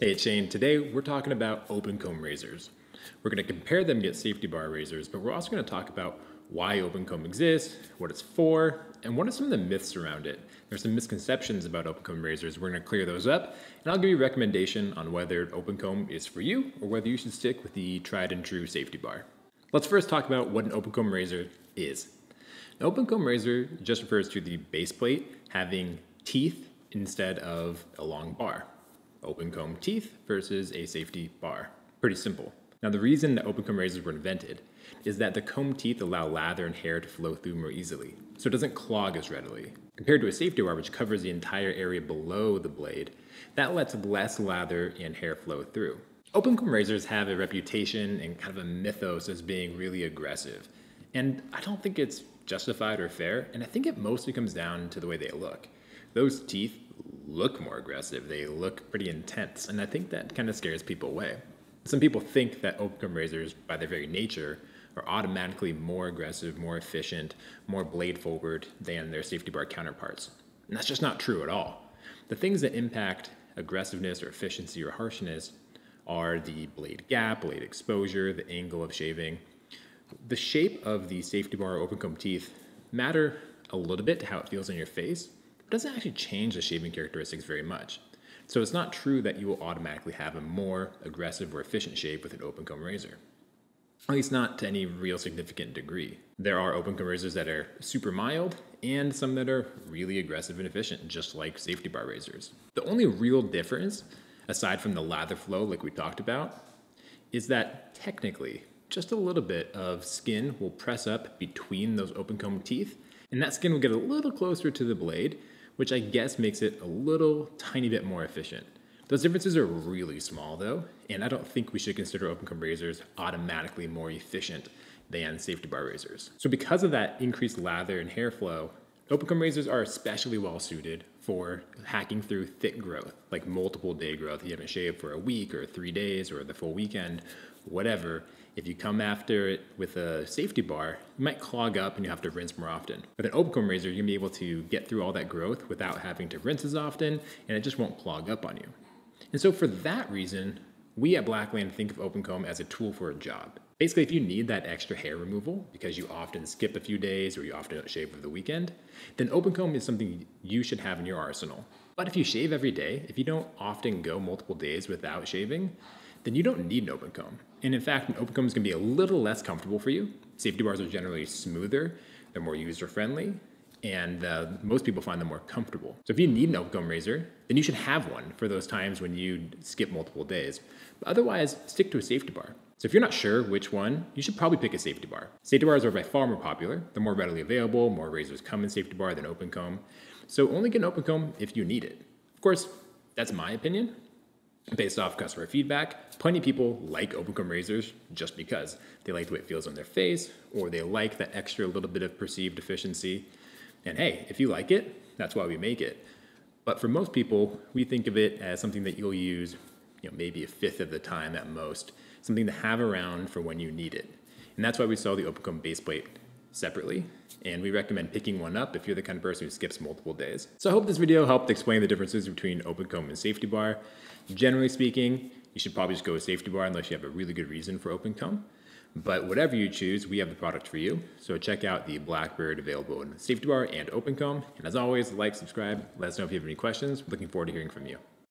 Hey, it's Shane. Today we're talking about open comb razors. We're going to compare them against safety bar razors, but we're also going to talk about why open comb exists, what it's for, and what are some of the myths around it. There's some misconceptions about open comb razors. We're going to clear those up, and I'll give you a recommendation on whether open comb is for you or whether you should stick with the tried and true safety bar. Let's first talk about what an open comb razor is. An open comb razor just refers to the base plate having teeth instead of a long bar. Open comb teeth versus a safety bar. Pretty simple. Now, the reason that open comb razors were invented is that the comb teeth allow lather and hair to flow through more easily, so it doesn't clog as readily. Compared to a safety bar, which covers the entire area below the blade, that lets less lather and hair flow through. Open comb razors have a reputation and kind of a mythos as being really aggressive, and I don't think it's justified or fair, and I think it mostly comes down to the way they look. Those teeth look more aggressive. They look pretty intense, and I think that kind of scares people away. Some people think that open comb razors, by their very nature, are automatically more aggressive, more efficient, more blade forward than their safety bar counterparts. And that's just not true at all. The things that impact aggressiveness or efficiency or harshness are the blade gap, blade exposure, the angle of shaving. The shape of the safety bar or open comb teeth matter a little bit to how it feels on your face. It doesn't actually change the shaving characteristics very much. So it's not true that you will automatically have a more aggressive or efficient shave with an open comb razor. At least not to any real significant degree. There are open comb razors that are super mild and some that are really aggressive and efficient, just like safety bar razors. The only real difference, aside from the lather flow like we talked about, is that technically just a little bit of skin will press up between those open comb teeth, and that skin will get a little closer to the blade, which I guess makes it a little tiny bit more efficient. Those differences are really small though, and I don't think we should consider open comb razors automatically more efficient than safety bar razors. So because of that increased lather and hair flow, open comb razors are especially well suited for hacking through thick growth, like multiple day growth. You haven't shaved for a week or 3 days or the full weekend, whatever. If you come after it with a safety bar, you might clog up and you have to rinse more often. With an open comb razor, you're gonna be able to get through all that growth without having to rinse as often, and it just won't clog up on you. And so for that reason, we at Blackland think of open comb as a tool for a job. Basically, if you need that extra hair removal because you often skip a few days or you often don't shave over the weekend, then open comb is something you should have in your arsenal. But if you shave every day, if you don't often go multiple days without shaving, then you don't need an open comb. And in fact, an open comb is gonna be a little less comfortable for you. Safety bars are generally smoother, they're more user-friendly, and most people find them more comfortable. So if you need an open comb razor, then you should have one for those times when you skip multiple days. But otherwise, stick to a safety bar. So if you're not sure which one, you should probably pick a safety bar. Safety bars are by far more popular. They're more readily available, more razors come in safety bar than open comb. So only get an open comb if you need it. Of course, that's my opinion. Based off customer feedback, plenty of people like open comb razors just because they like the way it feels on their face, or they like that extra little bit of perceived efficiency. And hey, if you like it, that's why we make it. But for most people, we think of it as something that you'll use, maybe a fifth of the time at most, something to have around for when you need it. And that's why we sell the open comb base plate separately, and we recommend picking one up if you're the kind of person who skips multiple days. So I hope this video helped explain the differences between open comb and safety bar. Generally speaking, you should probably just go with safety bar unless you have a really good reason for open comb. But whatever you choose, we have the product for you. So check out the Blackbird available in safety bar and open comb. And as always, like, subscribe, let us know if you have any questions. Looking forward to hearing from you.